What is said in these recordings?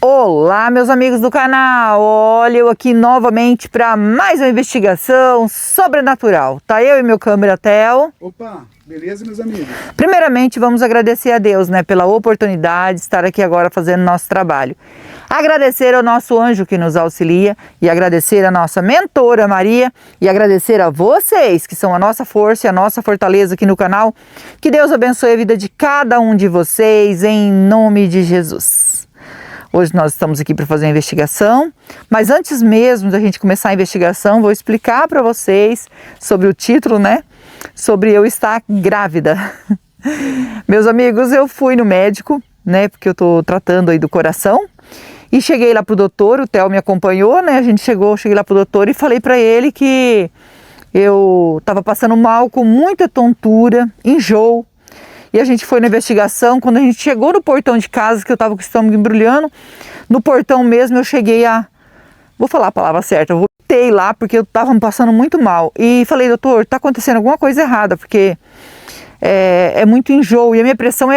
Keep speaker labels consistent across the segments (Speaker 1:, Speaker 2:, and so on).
Speaker 1: Olá, meus amigos do canal, olha eu aqui novamente para mais uma investigação sobrenatural. Tá eu e meu câmera Theo.
Speaker 2: Opa, beleza, meus amigos?
Speaker 1: Primeiramente, vamos agradecer a Deus, pela oportunidade de estar aqui agora fazendo nosso trabalho. Agradecer ao nosso anjo que nos auxilia e agradecer a nossa mentora Maria e agradecer a vocês que são a nossa força e a nossa fortaleza aqui no canal. Que Deus abençoe a vida de cada um de vocês em nome de Jesus. Hoje nós estamos aqui para fazer a investigação, mas antes mesmo da gente começar a investigação, vou explicar para vocês sobre o título, sobre eu estar grávida. Meus amigos, eu fui no médico, porque eu estou tratando aí do coração, e cheguei lá pro doutor, o Theo me acompanhou, cheguei lá pro doutor e falei para ele que eu estava passando mal com muita tontura, enjoo. E a gente foi na investigação, quando a gente chegou no portão de casa, que eu estava com o estômago embrulhando, no portão mesmo eu cheguei a... Vou falar a palavra certa, eu voltei lá porque eu estava me passando muito mal. E falei, doutor, está acontecendo alguma coisa errada, porque é muito enjoo. E a minha pressão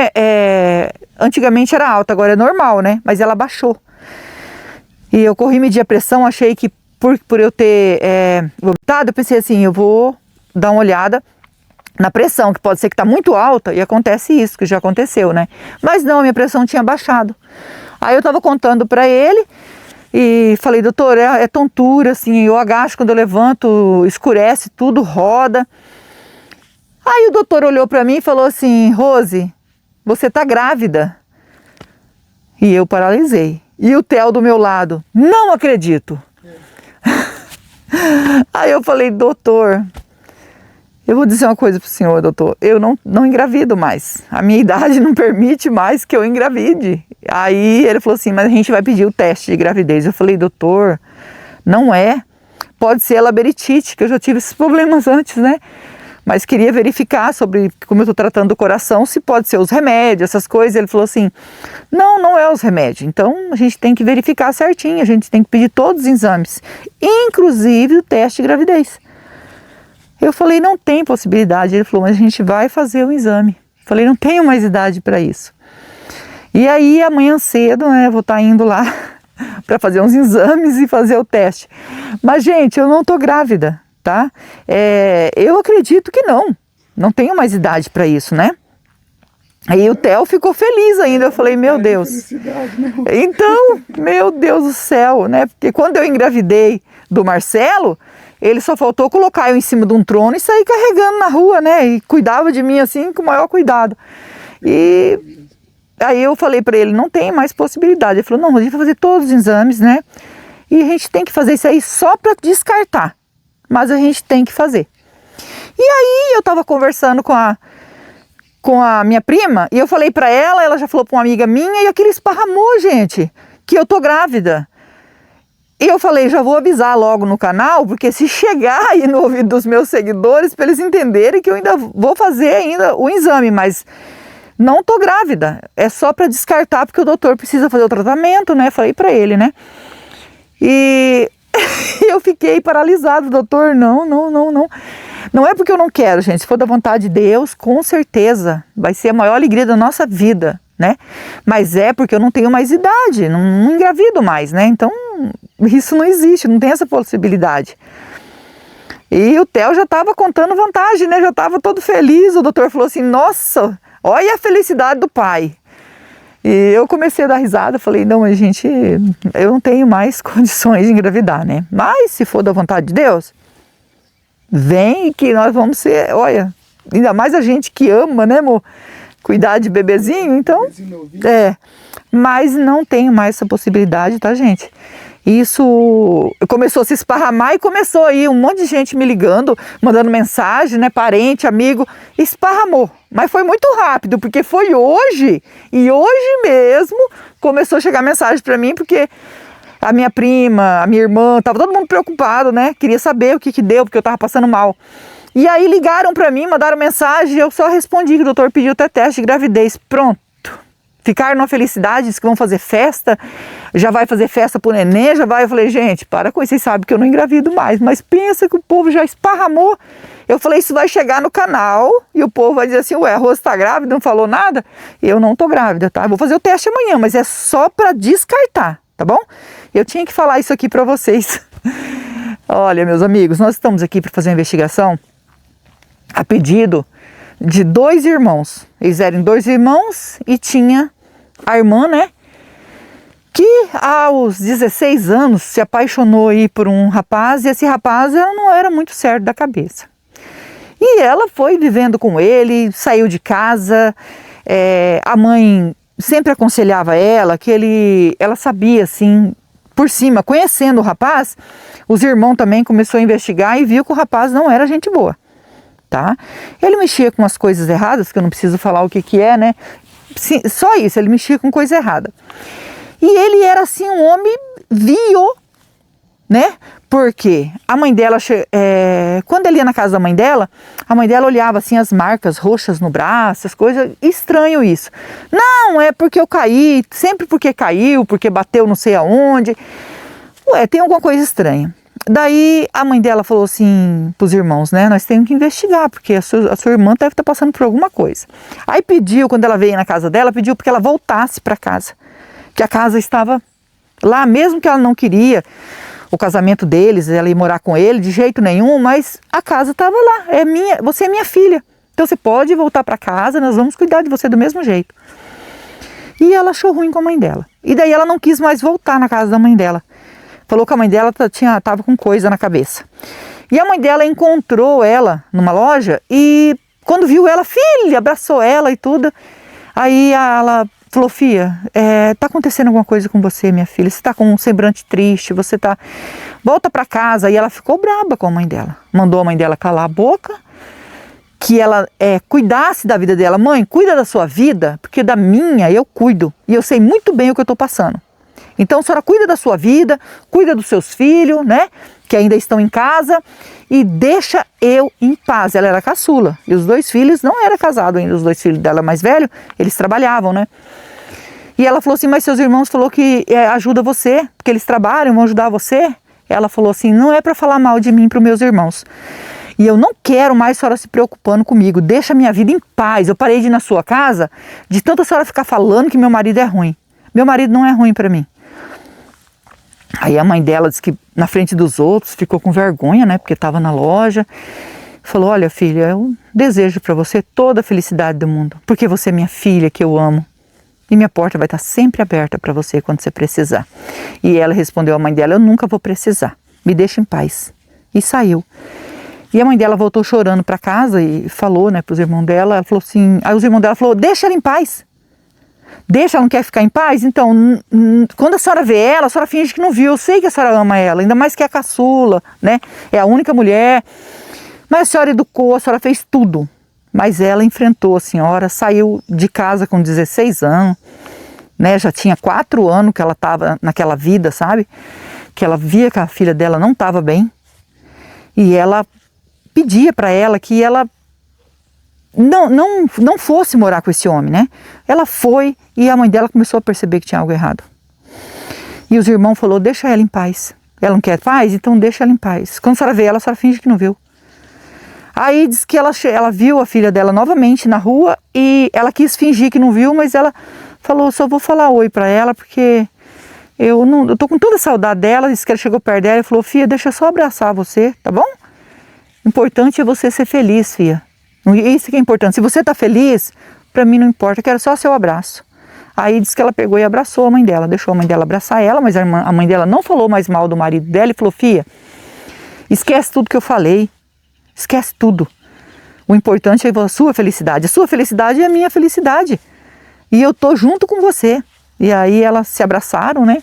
Speaker 1: antigamente era alta, agora é normal, mas ela baixou. E eu corri medir a pressão, achei que por eu ter vomitado, eu pensei assim, eu vou dar uma olhada na pressão, que pode ser que está muito alta, e acontece isso, que já aconteceu, Mas não, a minha pressão tinha baixado. Aí eu estava contando para ele, e falei, doutor, é tontura, assim, eu agacho quando eu levanto, escurece tudo, roda. Aí o doutor olhou para mim e falou assim, Rose, você está grávida. E eu paralisei. E o Theo do meu lado, não acredito. Aí eu falei, doutor... Eu vou dizer uma coisa para o senhor, doutor, eu não engravido mais, a minha idade não permite mais que eu engravide. Aí ele falou assim, mas a gente vai pedir o teste de gravidez. Eu falei, doutor, não é, pode ser a labirintite, que eu já tive esses problemas antes, Mas queria verificar sobre como eu estou tratando do coração, se pode ser os remédios, essas coisas. Ele falou assim, não é os remédios, então a gente tem que verificar certinho, a gente tem que pedir todos os exames, inclusive o teste de gravidez. Eu falei, não tem possibilidade. Ele falou, mas a gente vai fazer o exame. Eu falei, não tenho mais idade para isso. E aí, amanhã cedo, eu vou estar indo lá para fazer uns exames e fazer o teste. Mas, gente, eu não estou grávida, tá? Eu acredito que não tenho mais idade para isso, Aí o Theo ficou feliz ainda, eu falei, meu Deus. Então, meu Deus do céu, Porque quando eu engravidei do Marcelo, ele só faltou colocar eu em cima de um trono e sair carregando na rua, E cuidava de mim assim com o maior cuidado. E aí eu falei para ele, não tem mais possibilidade. Ele falou, não, a gente vai fazer todos os exames, E a gente tem que fazer isso aí só para descartar. Mas a gente tem que fazer. E aí eu estava conversando com a minha prima, e eu falei para ela já falou para uma amiga minha, e aquilo esparramou, gente, que eu tô grávida. E eu falei, já vou avisar logo no canal, porque se chegar aí no ouvido dos meus seguidores, para eles entenderem que eu ainda vou fazer ainda o exame, mas não tô grávida, é só para descartar, porque o doutor precisa fazer o tratamento, falei para ele, E eu fiquei paralisado, doutor, não é porque eu não quero, gente, se for da vontade de Deus, com certeza vai ser a maior alegria da nossa vida, Mas é porque eu não tenho mais idade, não engravido mais, Então, isso não existe, não tem essa possibilidade. E o Theo já estava contando vantagem, já estava todo feliz. O doutor falou assim, nossa, olha a felicidade do pai. E eu comecei a dar risada, falei, não, mas gente, eu não tenho mais condições de engravidar, Mas se for da vontade de Deus, vem que nós vamos ser, olha, ainda mais a gente que ama, amor? Cuidar de bebezinho, então, mas não tenho mais essa possibilidade, tá, gente? Isso começou a se esparramar e começou aí um monte de gente me ligando, mandando mensagem, parente, amigo, esparramou. Mas foi muito rápido, porque foi hoje, e hoje mesmo começou a chegar mensagem para mim, porque a minha prima, a minha irmã, tava todo mundo preocupado, queria saber o que deu, porque eu tava passando mal. E aí ligaram para mim, mandaram mensagem, eu só respondi que o doutor pediu até teste de gravidez. Pronto. Ficaram na felicidade, disse que vão fazer festa. já vai fazer festa pro neném, já vai. Eu falei, gente, para com isso, vocês sabem que eu não engravido mais, mas pensa que o povo já esparramou. Eu falei, isso vai chegar no canal e o povo vai dizer assim, ué, a Rose tá grávida, não falou nada? Eu não tô grávida, tá? Eu vou fazer o teste amanhã, mas é só para descartar, tá bom? Eu tinha que falar isso aqui para vocês. Olha, meus amigos, nós estamos aqui para fazer uma investigação a pedido de 2 irmãos. Eles eram 2 irmãos e tinha a irmã, né? Que aos 16 anos se apaixonou aí por um rapaz e esse rapaz não era muito certo da cabeça. E ela foi vivendo com ele, saiu de casa, a mãe sempre aconselhava ela que ela sabia assim, por cima, conhecendo o rapaz, os irmãos também começou a investigar e viu que o rapaz não era gente boa, tá? Ele mexia com as coisas erradas, que eu não preciso falar o que é, né? Sim, só isso, ele mexia com coisa errada. E ele era assim um homem né? Porque a mãe dela, quando ele ia na casa da mãe dela, a mãe dela olhava assim as marcas roxas no braço, as coisas, estranho isso. Não, é porque eu caí, sempre porque caiu, porque bateu não sei aonde. Ué, tem alguma coisa estranha. Daí a mãe dela falou assim pros irmãos, né? Nós temos que investigar, porque a sua irmã deve estar passando por alguma coisa. Aí pediu, quando ela veio na casa dela, pediu para que ela voltasse para casa. Que a casa estava lá, mesmo que ela não queria o casamento deles, ela ia morar com ele de jeito nenhum, mas a casa estava lá, você é minha filha, então você pode voltar para casa, nós vamos cuidar de você do mesmo jeito. E ela achou ruim com a mãe dela, e daí ela não quis mais voltar na casa da mãe dela, falou que a mãe dela estava com coisa na cabeça. E a mãe dela encontrou ela numa loja e quando viu ela, filha, abraçou ela e tudo, aí ela falou, filha, tá acontecendo alguma coisa com você, minha filha, você tá com um semblante triste, volta para casa. E ela ficou braba com a mãe dela, mandou a mãe dela calar a boca, que ela cuidasse da vida dela. Mãe, cuida da sua vida, porque da minha eu cuido, e eu sei muito bem o que eu tô passando. Então a senhora cuida da sua vida, cuida dos seus filhos, né, que ainda estão em casa, e deixa eu em paz. Ela era caçula, e os 2 filhos não eram casados ainda, os 2 filhos dela mais velhos, eles trabalhavam, né. E ela falou assim, mas seus irmãos falou que ajuda você, porque eles trabalham, vão ajudar você. Ela falou assim, não é para falar mal de mim para os meus irmãos. E eu não quero mais a senhora se preocupando comigo, deixa a minha vida em paz. Eu parei de ir na sua casa, de tanto a senhora ficar falando que meu marido é ruim. Meu marido não é ruim para mim. Aí a mãe dela disse que na frente dos outros ficou com vergonha, né, porque estava na loja. Falou, olha filha, eu desejo para você toda a felicidade do mundo, porque você é minha filha que eu amo. E minha porta vai estar sempre aberta para você quando você precisar. E ela respondeu à mãe dela, eu nunca vou precisar, me deixa em paz. E saiu. E a mãe dela voltou chorando para casa e falou, né, para os irmãos dela, ela falou assim, aí os irmãos dela falou, deixa ela em paz. Deixa, ela não quer ficar em paz? Então, quando a senhora vê ela, a senhora finge que não viu. Eu sei que a senhora ama ela, ainda mais que é a caçula, né? É a única mulher. Mas a senhora educou, a senhora fez tudo. Mas ela enfrentou a senhora, saiu de casa com 16 anos, né? Já tinha 4 anos que ela estava naquela vida, sabe? Que ela via que a filha dela não estava bem. E ela pedia para ela que ela não fosse morar com esse homem, né? Ela foi e a mãe dela começou a perceber que tinha algo errado. E os irmãos falaram, deixa ela em paz. Ela não quer paz? Então deixa ela em paz. Quando a senhora vê ela, a senhora finge que não viu. Aí diz que ela viu a filha dela novamente na rua e ela quis fingir que não viu, mas ela falou, só vou falar oi para ela porque eu tô com toda saudade dela. Disse que ela chegou perto dela e falou, filha, deixa eu só abraçar você, tá bom? Importante é você ser feliz, filha. Isso que é importante. Se você tá feliz, para mim não importa, eu quero só seu abraço. Aí disse que ela pegou e abraçou a mãe dela, deixou a mãe dela abraçar ela, mas a mãe dela não falou mais mal do marido dela e falou, filha, esquece tudo que eu falei. Esquece tudo. O importante é a sua felicidade. A sua felicidade é a minha felicidade. E eu tô junto com você. E aí elas se abraçaram, né?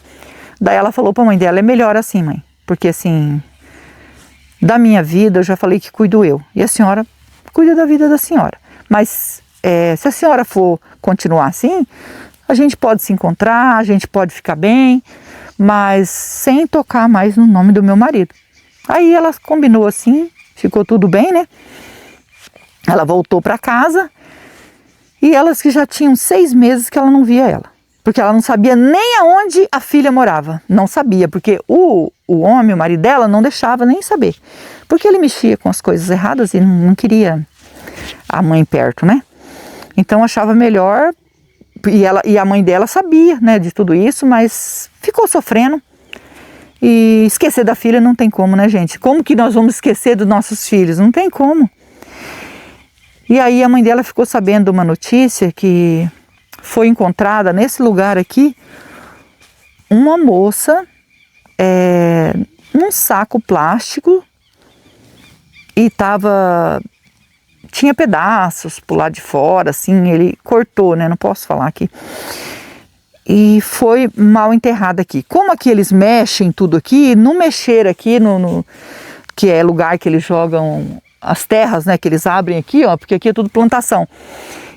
Speaker 1: Daí ela falou para a mãe dela, é melhor assim, mãe. Porque assim, da minha vida eu já falei que cuido eu. E a senhora cuida da vida da senhora. Mas se a senhora for continuar assim, a gente pode se encontrar, a gente pode ficar bem, mas sem tocar mais no nome do meu marido. Aí ela combinou assim, ficou tudo bem, né? Ela voltou para casa e elas que já tinham 6 meses que ela não via ela. Porque ela não sabia nem aonde a filha morava. Não sabia, porque o homem, o marido dela, não deixava nem saber. Porque ele mexia com as coisas erradas e não queria a mãe perto, né? Então achava melhor, e a mãe dela sabia, né, de tudo isso, mas ficou sofrendo. E esquecer da filha não tem como, né, gente? Como que nós vamos esquecer dos nossos filhos? Não tem como. E aí a mãe dela ficou sabendo de uma notícia que foi encontrada nesse lugar aqui uma moça num saco plástico e tinha pedaços por lá de fora, assim, ele cortou, né? Não posso falar aqui. E foi mal enterrada aqui. Como aqui eles mexem tudo aqui, não mexer aqui que é lugar que eles jogam as terras, né? Que eles abrem aqui, ó, porque aqui é tudo plantação.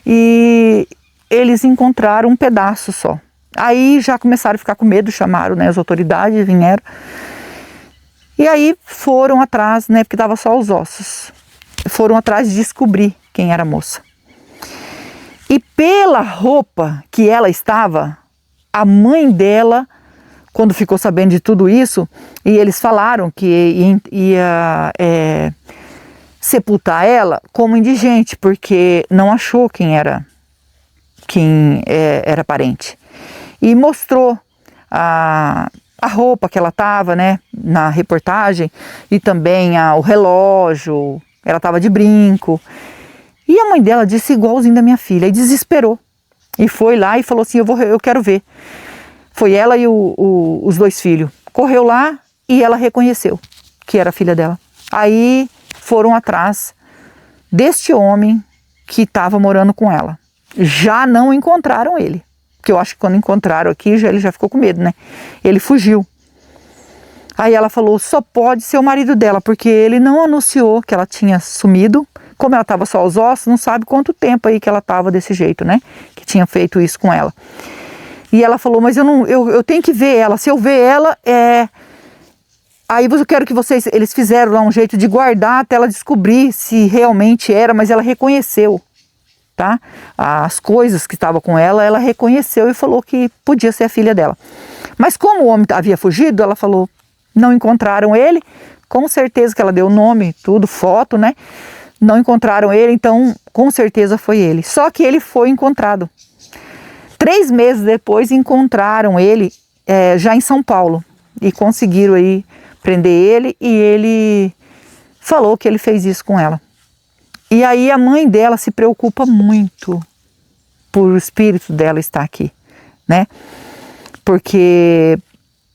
Speaker 1: E eles encontraram um pedaço só. Aí já começaram a ficar com medo, chamaram, né, as autoridades, vieram. E aí foram atrás, né, porque estava só os ossos. Foram atrás de descobrir quem era a moça. E pela roupa que ela estava, a mãe dela, quando ficou sabendo de tudo isso, e eles falaram que ia sepultar ela como indigente, porque não achou quem era parente. E mostrou a roupa que ela estava, né, na reportagem, e também o relógio, ela estava de brinco. E a mãe dela disse igualzinho da minha filha, e desesperou. E foi lá e falou assim, eu quero ver. Foi ela e os dois filhos. Correu lá e ela reconheceu que era a filha dela. Aí foram atrás deste homem que estava morando com ela. Já não encontraram ele. Porque eu acho que quando encontraram aqui, ele já ficou com medo, né? Ele fugiu. Aí ela falou, só pode ser o marido dela, porque ele não anunciou que ela tinha sumido. Como ela estava só aos ossos, não sabe quanto tempo aí que ela estava desse jeito, né? Que tinha feito isso com ela. E ela falou, mas eu tenho que ver ela. Se eu ver ela, aí eu quero que eles fizeram lá um jeito de guardar até ela descobrir se realmente era, mas ela reconheceu, tá? As coisas que estavam com ela reconheceu e falou que podia ser a filha dela. Mas como o homem havia fugido, ela falou, não encontraram ele, com certeza que ela deu o nome, tudo, foto, né? Não encontraram ele, então com certeza foi ele. Só que ele foi encontrado. 3 meses depois encontraram ele já em São Paulo e conseguiram aí prender ele, e ele falou que ele fez isso com ela. E aí a mãe dela se preocupa muito por o espírito dela estar aqui, né? Porque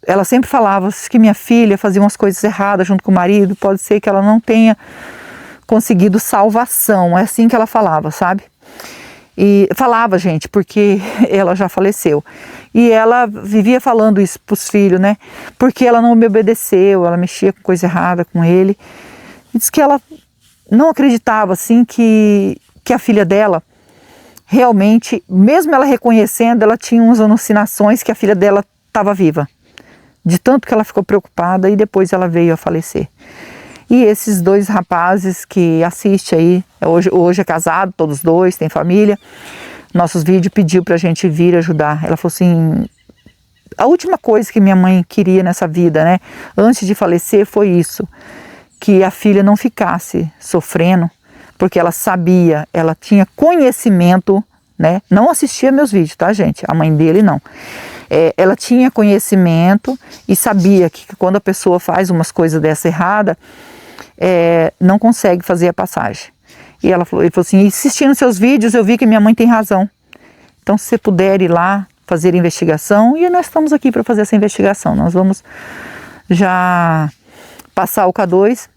Speaker 1: ela sempre falava que minha filha fazia umas coisas erradas junto com o marido, pode ser que ela não tenha conseguido salvação, é assim que ela falava, sabe? E falava, gente, porque ela já faleceu. E ela vivia falando isso para os filhos, né? Porque ela não me obedeceu, ela mexia com coisa errada com ele. E diz que ela não acreditava, assim, que a filha dela realmente, mesmo ela reconhecendo, ela tinha umas alucinações que a filha dela estava viva. De tanto que ela ficou preocupada, e depois ela veio a falecer. E esses 2 rapazes que assistem aí, hoje é casado, todos 2, tem família, nossos vídeos, pediu pra gente vir ajudar. Ela falou assim, a última coisa que minha mãe queria nessa vida, né, antes de falecer, foi isso, que a filha não ficasse sofrendo, porque ela sabia, ela tinha conhecimento, né, não assistia meus vídeos, tá, gente, a mãe dele não. Ela tinha conhecimento e sabia que quando a pessoa faz umas coisas dessa errada, não consegue fazer a passagem. E ele falou assim, assistindo seus vídeos eu vi que minha mãe tem razão. Então se você puder ir lá fazer investigação, e nós estamos aqui para fazer essa investigação. Nós vamos já passar o K2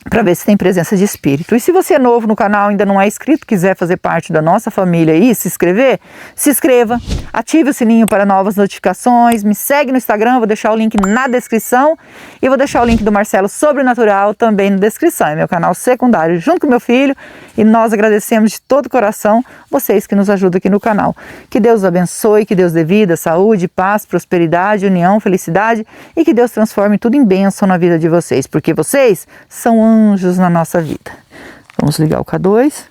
Speaker 1: para ver se tem presença de espírito. E se você é novo no canal, ainda não é inscrito, quiser fazer parte da nossa família e se inscrever, se inscreva, ative o sininho para novas notificações, me segue no Instagram, vou deixar o link na descrição, e vou deixar o link do Marcelo Sobrenatural também na descrição, é meu canal secundário junto com meu filho, e nós agradecemos de todo o coração vocês que nos ajudam aqui no canal. Que Deus abençoe, que Deus dê vida, saúde, paz, prosperidade, união, felicidade, e que Deus transforme tudo em bênção na vida de vocês, porque vocês são anjos na nossa vida. Vamos ligar o K2.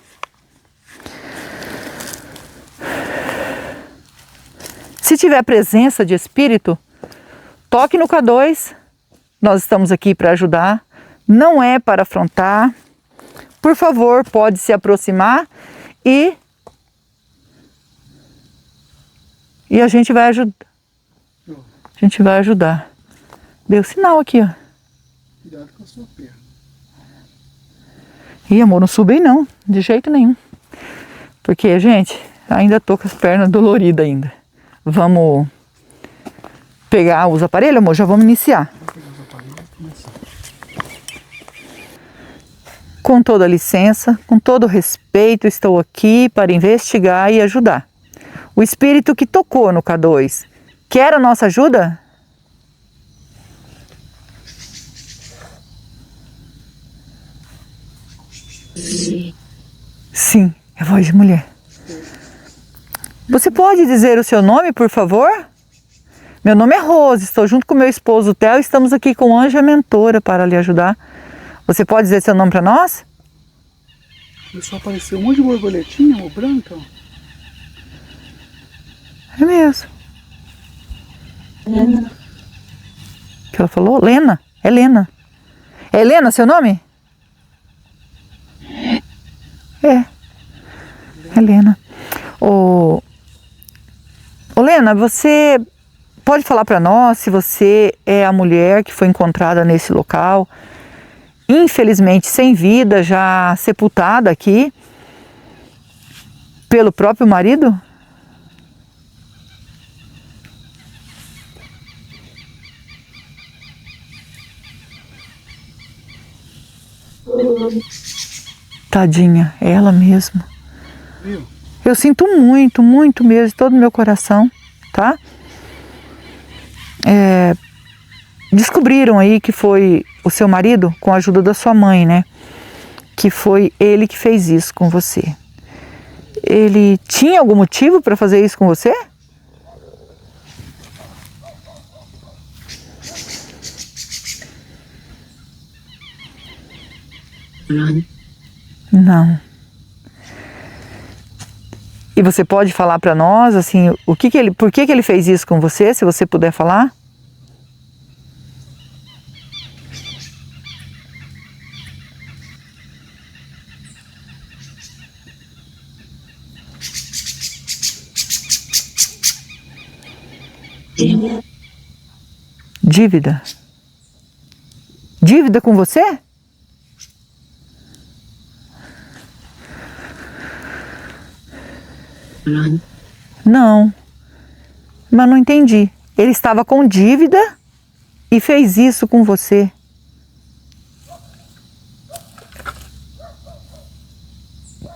Speaker 1: Se tiver presença de espírito, toque no K2. Nós estamos aqui para ajudar. Não é para afrontar. Por favor, pode se aproximar e a gente vai ajudar. A gente vai ajudar. Deu sinal aqui, ó.
Speaker 2: Cuidado com a sua perna.
Speaker 1: Ih, amor, não subi não, de jeito nenhum. Porque, gente, ainda tô com as pernas doloridas ainda. Vamos pegar os aparelhos, amor? Já vamos iniciar. Com toda a licença, com todo o respeito, estou aqui para investigar e ajudar. O espírito que tocou no K2, quer a nossa ajuda? Sim, é voz de mulher. Você pode dizer o seu nome, por favor? Meu nome é Rose, estou junto com meu esposo Theo e estamos aqui com Anja Mentora para lhe ajudar. Você pode dizer seu nome para nós?
Speaker 2: Começou a aparecer um monte de borboletinha, ou branca.
Speaker 1: É mesmo.
Speaker 3: Lena.
Speaker 1: O que ela falou? Lena. É Lena. É Helena seu nome? É. Helena. Ô, Lena, você pode falar para nós se você é a mulher que foi encontrada nesse local, infelizmente sem vida, já sepultada aqui pelo próprio marido? Tadinha, é ela mesma.
Speaker 2: Viu?
Speaker 1: Eu sinto muito, muito mesmo, de todo o meu coração, tá? Descobriram aí que foi o seu marido, com a ajuda da sua mãe, né? Que foi ele que fez isso com você. Ele tinha algum motivo para fazer isso com você? Não. E você pode falar para nós, assim, por que ele fez isso com você, se você puder falar? Dívida? Dívida com você? Não, mas não entendi. Ele estava com dívida e fez isso com você.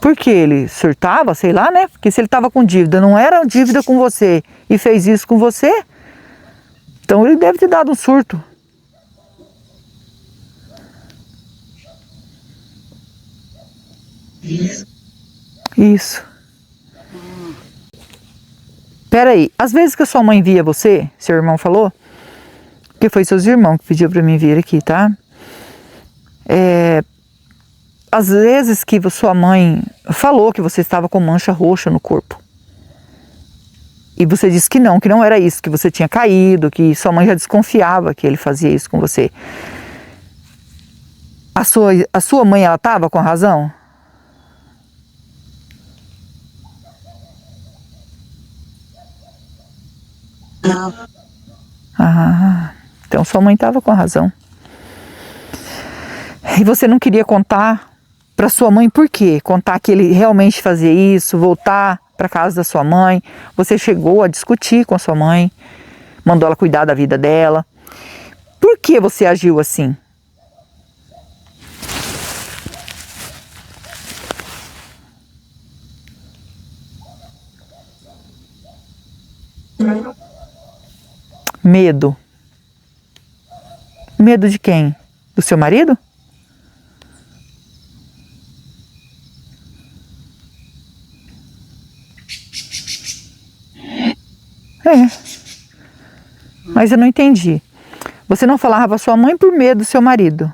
Speaker 1: Por que ele surtava, sei lá, né? Porque se ele estava com dívida, não era dívida com você e fez isso com você, então ele deve ter dado um surto. Isso. Peraí, às vezes que a sua mãe via você, seu irmão falou, que foi seus irmãos que pediu para mim vir aqui, tá? Às vezes que sua mãe falou que você estava com mancha roxa no corpo. E você disse que não era isso, que você tinha caído, que sua mãe já desconfiava que ele fazia isso com você. A sua mãe, ela estava com razão?
Speaker 3: Não.
Speaker 1: Ah, então sua mãe estava com razão. E você não queria contar para sua mãe por quê? Contar que ele realmente fazia isso, voltar para casa da sua mãe. Você chegou a discutir com a sua mãe, mandou ela cuidar da vida dela. Por que você agiu assim? Medo. Medo de quem? Do seu marido? Mas eu não entendi. Você não falava para sua mãe por medo do seu marido?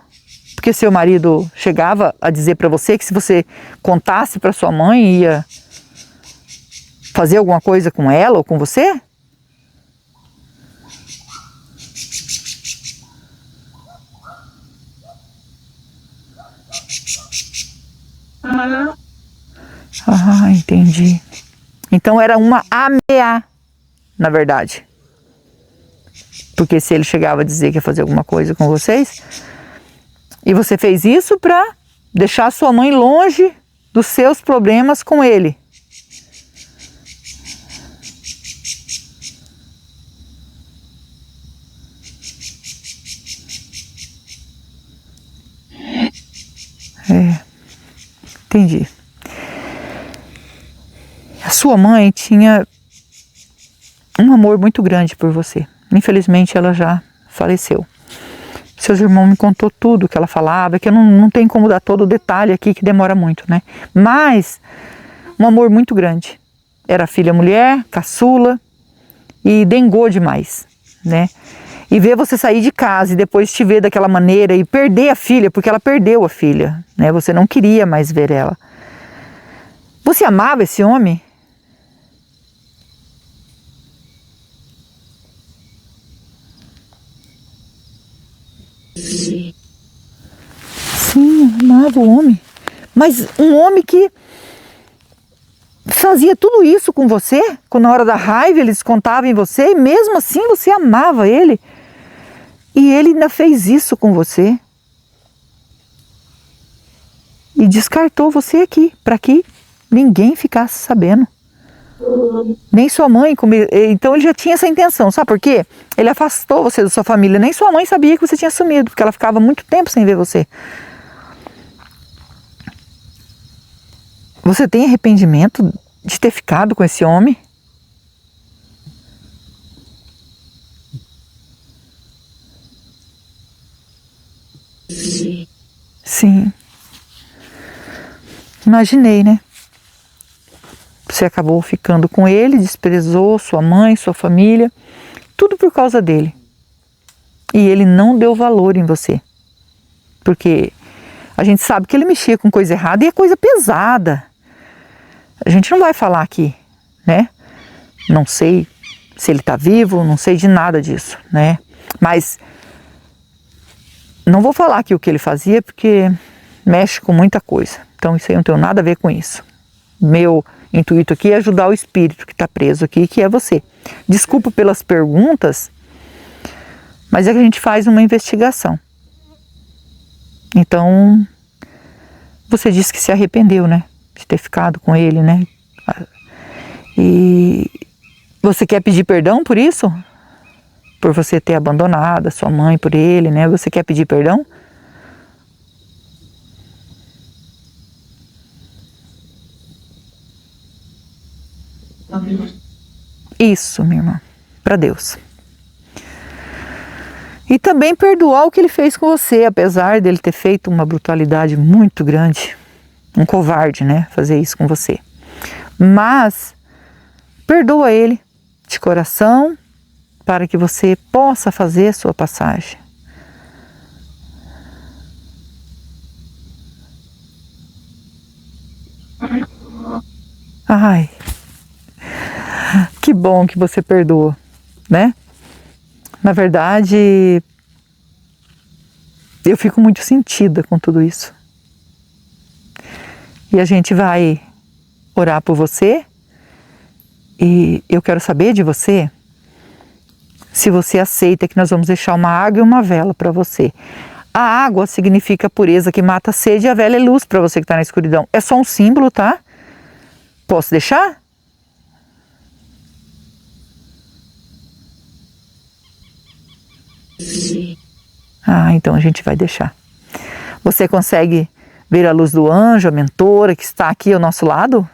Speaker 1: Porque seu marido chegava a dizer para você que se você contasse para sua mãe ia fazer alguma coisa com ela ou com você? Ah, entendi. Então era uma ameaça, na verdade. Porque se ele chegava a dizer que ia fazer alguma coisa com vocês, e você fez isso para deixar sua mãe longe dos seus problemas com ele. Entendi. A sua mãe tinha um amor muito grande por você. Infelizmente ela já faleceu. Seus irmãos me contou tudo que ela falava, que eu não tenho como dar todo o detalhe aqui, que demora muito, né? Mas um amor muito grande. Era filha mulher, caçula e dengou demais, né? E ver você sair de casa e depois te ver daquela maneira e perder a filha, porque ela perdeu a filha, né? Você não queria mais ver ela. Você amava esse homem? Sim, amava o homem. Mas um homem que fazia tudo isso com você, quando na hora da raiva ele descontava em você, e mesmo assim você amava ele. E ele ainda fez isso com você. E descartou você aqui, para que ninguém ficasse sabendo. Nem sua mãe. Então ele já tinha essa intenção, sabe por quê? Ele afastou você da sua família. Nem sua mãe sabia que você tinha sumido, porque ela ficava muito tempo sem ver você. Você tem arrependimento de ter ficado com esse homem? Sim. Imaginei, né? Você acabou ficando com ele, desprezou sua mãe, sua família, tudo por causa dele. E ele não deu valor em você. Porque a gente sabe que ele mexia com coisa errada e é coisa pesada. A gente não vai falar aqui, né? Não sei se ele está vivo, não sei de nada disso, né? Mas não vou falar aqui o que ele fazia, porque mexe com muita coisa. Então isso aí não tem nada a ver com isso. Meu intuito aqui é ajudar o espírito que está preso aqui, que é você. Desculpa pelas perguntas, mas é que a gente faz uma investigação. Então, você disse que se arrependeu, né? De ter ficado com ele, né? E você quer pedir perdão por isso? Por você ter abandonado a sua mãe por ele, né? Você quer pedir perdão? Isso, minha irmã, para Deus. E também perdoar o que ele fez com você, apesar dele ter feito uma brutalidade muito grande, um covarde, né, fazer isso com você. Mas perdoa ele de coração, para que você possa fazer a sua passagem. Ai, que bom que você perdoou, né? Na verdade, eu fico muito sentida com tudo isso. E a gente vai orar por você. E eu quero saber de você se você aceita que nós vamos deixar uma água e uma vela para você. A água significa pureza que mata a sede e a vela é luz para você que está na escuridão. É só um símbolo, tá? Posso deixar? Ah, então a gente vai deixar. Você consegue ver a luz do anjo, a mentora que está aqui ao nosso lado?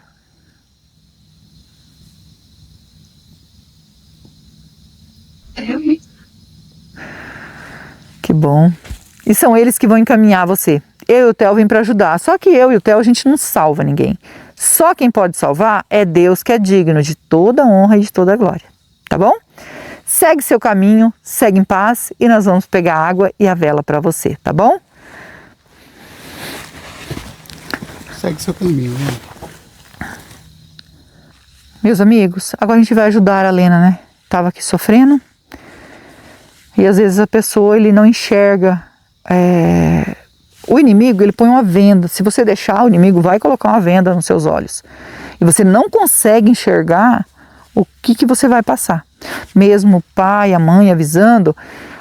Speaker 1: Que bom. E são eles que vão encaminhar você. Eu e o Theo vim para ajudar. Só que eu e o Theo a gente não salva ninguém. Só quem pode salvar é Deus, que é digno de toda honra e de toda glória. Tá bom? Segue seu caminho, segue em paz e nós vamos pegar a água e a vela para você, tá bom?
Speaker 2: Segue seu caminho, né?
Speaker 1: Meus amigos, agora a gente vai ajudar a Lena, né? Tava aqui sofrendo. E às vezes a pessoa, ele não enxerga O inimigo, ele põe uma venda. Se você deixar, o inimigo vai colocar uma venda nos seus olhos. E você não consegue enxergar o que você vai passar. Mesmo o pai, a mãe avisando,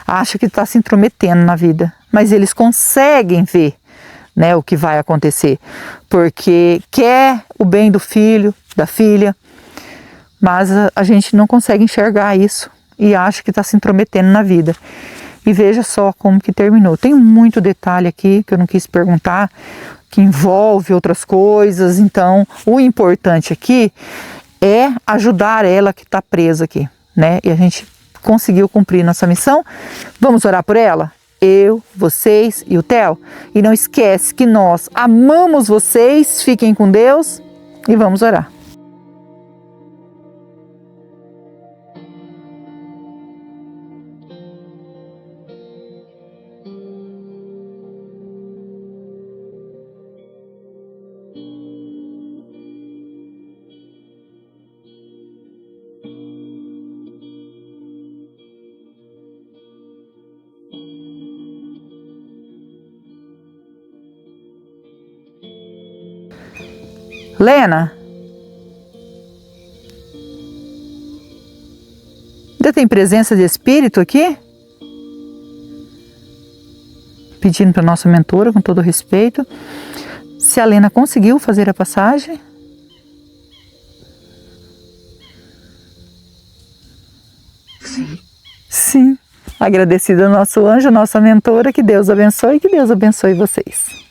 Speaker 1: acha que está se intrometendo na vida. Mas eles conseguem ver, né, o que vai acontecer. Porque quer o bem do filho, da filha, mas a gente não consegue enxergar isso e acha que está se intrometendo na vida. E veja só como que terminou. Tem muito detalhe aqui que eu não quis perguntar, que envolve outras coisas. Então, o importante aqui é ajudar ela que está presa aqui, né? E a gente conseguiu cumprir nossa missão. Vamos orar por ela? Eu, vocês e o Theo. E não esquece que nós amamos vocês. Fiquem com Deus e vamos orar. Lena, ainda tem presença de espírito aqui? Pedindo para nossa mentora, com todo respeito, se a Lena conseguiu fazer a passagem. Sim. Agradecida ao nosso anjo, nossa mentora, que Deus abençoe e que Deus abençoe vocês.